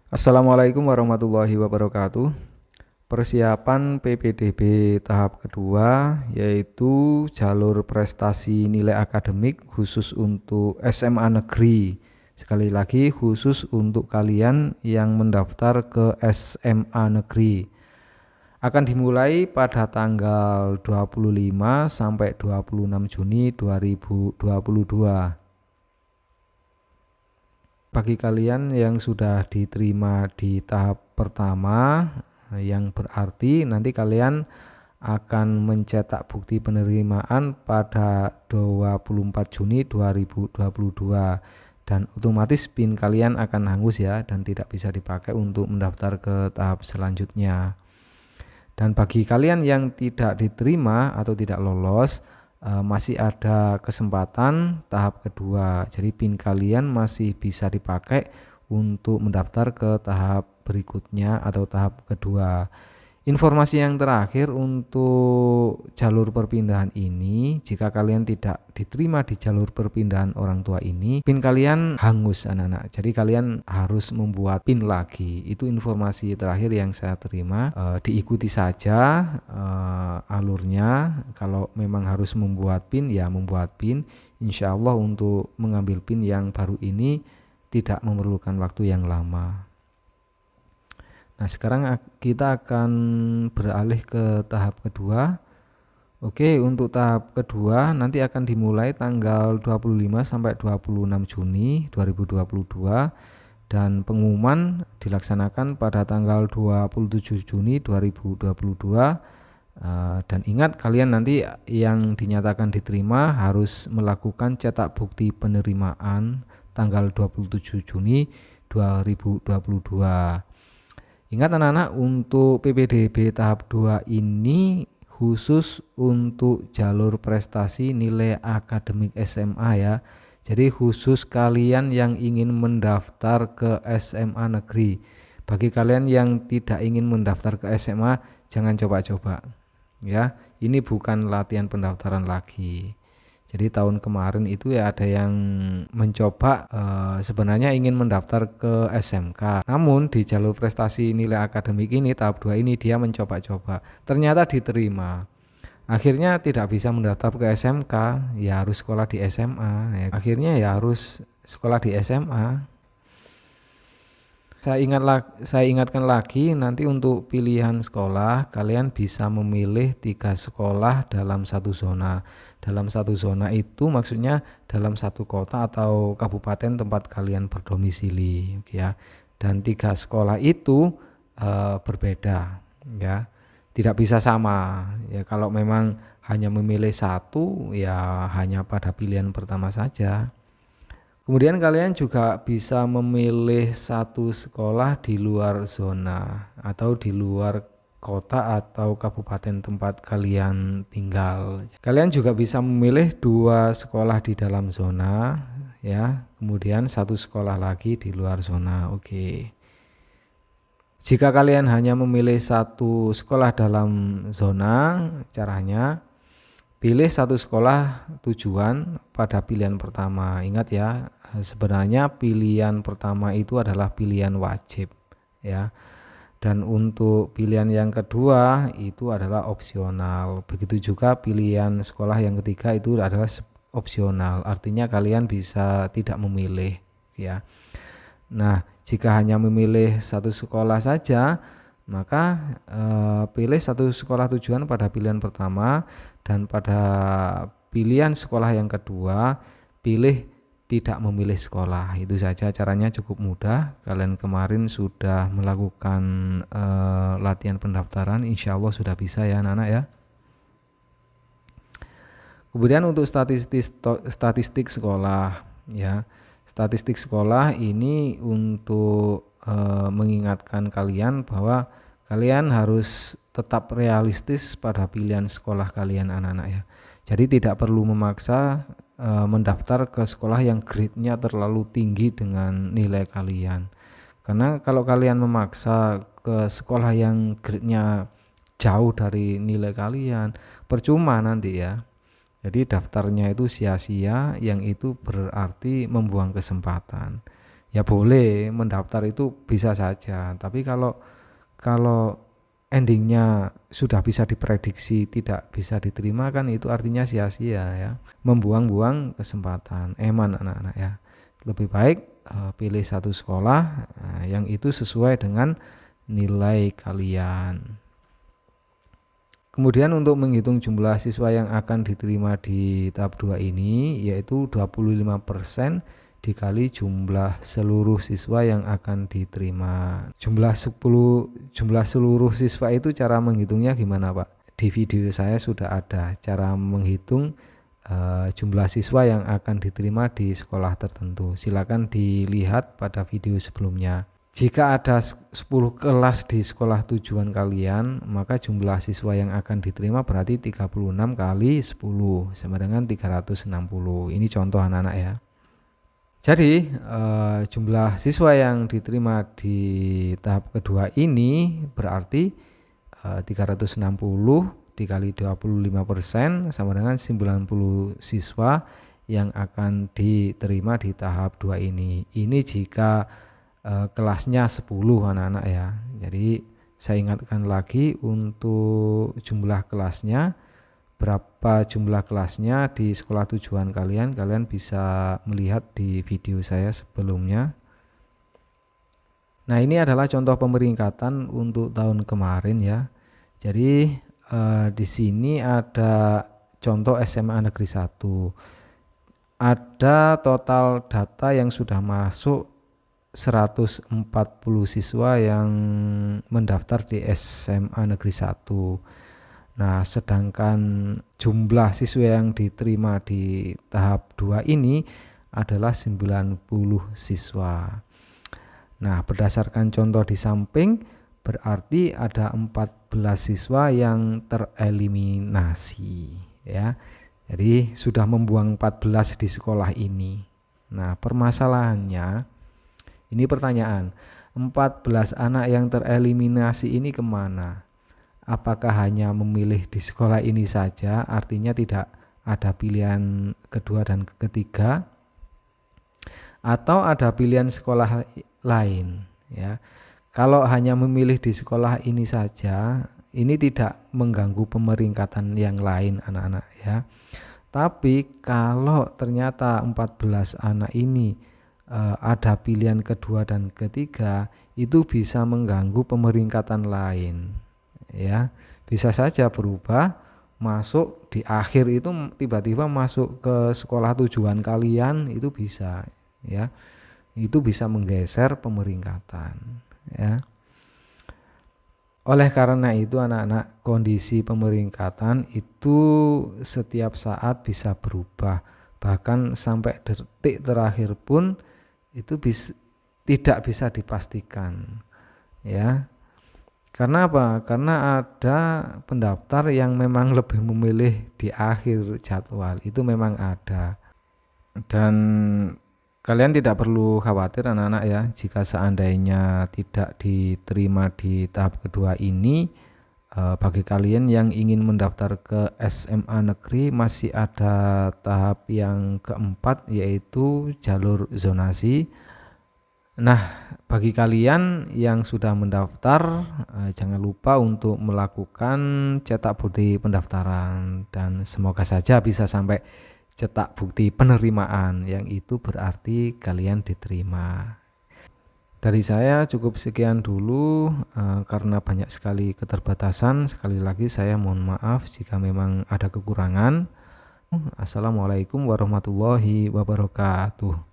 Assalamualaikum warahmatullahi wabarakatuh. Persiapan PPDB tahap kedua yaitu jalur prestasi nilai akademik khusus untuk SMA negeri. Sekali lagi khusus untuk kalian yang mendaftar ke SMA negeri. Akan dimulai pada tanggal 25 sampai 26 Juni 2022. Bagi kalian yang sudah diterima di tahap pertama, yang berarti nanti kalian akan mencetak bukti penerimaan pada 24 Juni 2022 dan otomatis PIN kalian akan hangus ya dan tidak bisa dipakai untuk mendaftar ke tahap selanjutnya. Dan bagi kalian yang tidak diterima atau tidak lolos, masih ada kesempatan tahap kedua. Jadi PIN kalian masih bisa dipakai untuk mendaftar ke tahap berikutnya atau tahap kedua. Informasi yang terakhir untuk jalur perpindahan ini, jika kalian tidak diterima di jalur perpindahan orang tua ini, PIN kalian hangus anak-anak. Jadi kalian harus membuat PIN lagi. Itu informasi terakhir yang saya terima. Diikuti saja alurnya. Kalau memang harus membuat PIN, ya membuat PIN. Insya Allah untuk mengambil PIN yang baru ini tidak memerlukan waktu yang lama. Nah, sekarang kita akan beralih ke tahap kedua. Oke, untuk tahap kedua nanti akan dimulai tanggal 25 sampai 26 Juni 2022 dan pengumuman dilaksanakan pada tanggal 27 Juni 2022. Dan ingat kalian nanti yang dinyatakan diterima harus melakukan cetak bukti penerimaan tanggal 27 Juni 2022. Ingat anak-anak, untuk PPDB tahap 2 ini khusus untuk jalur prestasi nilai akademik SMA ya. Jadi khusus kalian yang ingin mendaftar ke SMA negeri. Bagi kalian yang tidak ingin mendaftar ke SMA, jangan coba-coba. Ya, ini bukan latihan pendaftaran lagi. Jadi tahun kemarin itu ya ada yang mencoba sebenarnya ingin mendaftar ke SMK. Namun di jalur prestasi nilai akademik ini tahap 2 ini dia mencoba-coba. Ternyata diterima. Akhirnya tidak bisa mendaftar ke SMK, ya harus sekolah di SMA. Ya. Akhirnya ya harus sekolah di SMA. Saya ingatkan lagi nanti untuk pilihan sekolah kalian bisa memilih 3 sekolah dalam satu zona. Dalam satu zona itu maksudnya dalam satu kota atau kabupaten tempat kalian berdomisili ya. Dan 3 sekolah itu berbeda ya. Tidak bisa sama ya. Kalau memang hanya memilih satu ya hanya pada pilihan pertama saja. Kemudian kalian juga bisa memilih satu sekolah di luar zona atau di luar kota atau kabupaten tempat kalian tinggal. Kalian juga bisa memilih 2 sekolah di dalam zona ya, kemudian 1 sekolah lagi di luar zona. Oke. Jika kalian hanya memilih 1 sekolah dalam zona, caranya pilih 1 sekolah tujuan pada pilihan pertama. Ingat ya, sebenarnya pilihan pertama itu adalah pilihan wajib ya. Dan untuk pilihan yang kedua itu adalah opsional. Begitu juga pilihan sekolah yang ketiga itu adalah opsional. Artinya kalian bisa tidak memilih ya. Nah, jika hanya memilih 1 sekolah saja, maka pilih 1 sekolah tujuan pada pilihan pertama dan pada pilihan sekolah yang kedua pilih tidak memilih sekolah. Itu saja, caranya cukup mudah. Kalian kemarin sudah melakukan latihan pendaftaran, insya Allah sudah bisa ya anak-anak ya. Kemudian untuk statistik sekolah ya. Statistik sekolah ini untuk mengingatkan kalian bahwa kalian harus tetap realistis pada pilihan sekolah kalian anak-anak ya. Jadi tidak perlu memaksa mendaftar ke sekolah yang grade-nya terlalu tinggi dengan nilai kalian. Karena kalau kalian memaksa ke sekolah yang grade-nya jauh dari nilai kalian, percuma nanti ya. Jadi daftarnya itu sia-sia, yang itu berarti membuang kesempatan. ya boleh mendaftar itu bisa saja. Tapi kalau endingnya sudah bisa diprediksi tidak bisa diterima kan itu artinya sia-sia ya, membuang-buang kesempatan. Eman anak-anak ya. Lebih baik pilih satu sekolah yang itu sesuai dengan nilai kalian. Kemudian untuk menghitung jumlah siswa yang akan diterima di tahap 2 ini yaitu 25% dikali jumlah seluruh siswa yang akan diterima. Jumlah seluruh siswa itu cara menghitungnya gimana, Pak? Di video saya sudah ada cara menghitung jumlah siswa yang akan diterima di sekolah tertentu. Silakan dilihat pada video sebelumnya. Jika ada 10 kelas di sekolah tujuan kalian, maka jumlah siswa yang akan diterima berarti 36 kali 10 sama dengan 360. Ini contoh anak-anak ya. Jadi jumlah siswa yang diterima di tahap kedua ini berarti 360 dikali 25% sama dengan 90 siswa yang akan diterima di tahap 2 ini. Ini jika kelasnya 10 anak-anak ya. Jadi saya ingatkan lagi untuk jumlah kelasnya, berapa jumlah kelasnya di sekolah tujuan kalian bisa melihat di video saya sebelumnya. Nah, ini adalah contoh pemeringkatan untuk tahun kemarin ya. Jadi di sini ada contoh SMA Negeri 1. Ada total data yang sudah masuk 140 siswa yang mendaftar di SMA Negeri 1. Nah, sedangkan jumlah siswa yang diterima di tahap 2 ini adalah 90 siswa. Nah, berdasarkan contoh di samping berarti ada 14 siswa yang tereliminasi ya. Jadi sudah membuang 14 di sekolah ini. Nah, permasalahannya ini pertanyaan, 14 anak yang tereliminasi ini kemana? Apakah hanya memilih di sekolah ini saja, artinya tidak ada pilihan kedua dan ketiga? Atau ada pilihan sekolah lain? Ya. Kalau hanya memilih di sekolah ini saja, ini tidak mengganggu pemeringkatan yang lain anak-anak ya. Tapi kalau ternyata 14 anak ini ada pilihan kedua dan ketiga, itu bisa mengganggu pemeringkatan lain ya, bisa saja berubah masuk di akhir itu tiba-tiba masuk ke sekolah tujuan kalian, itu bisa ya, itu bisa menggeser pemeringkatan ya. Oleh karena itu anak-anak, kondisi pemeringkatan itu setiap saat bisa berubah, bahkan sampai detik terakhir pun itu tidak bisa dipastikan ya. Karena apa? Karena ada pendaftar yang memang lebih memilih di akhir jadwal, itu memang ada. Dan kalian tidak perlu khawatir anak-anak ya, jika seandainya tidak diterima di tahap kedua ini, bagi kalian yang ingin mendaftar ke SMA negeri masih ada tahap yang keempat, yaitu jalur zonasi. Nah, bagi kalian yang sudah mendaftar, jangan lupa untuk melakukan cetak bukti pendaftaran dan semoga saja bisa sampai cetak bukti penerimaan, yang itu berarti kalian diterima. Dari saya cukup sekian dulu karena banyak sekali keterbatasan. Sekali lagi saya mohon maaf jika memang ada kekurangan. Assalamualaikum warahmatullahi wabarakatuh.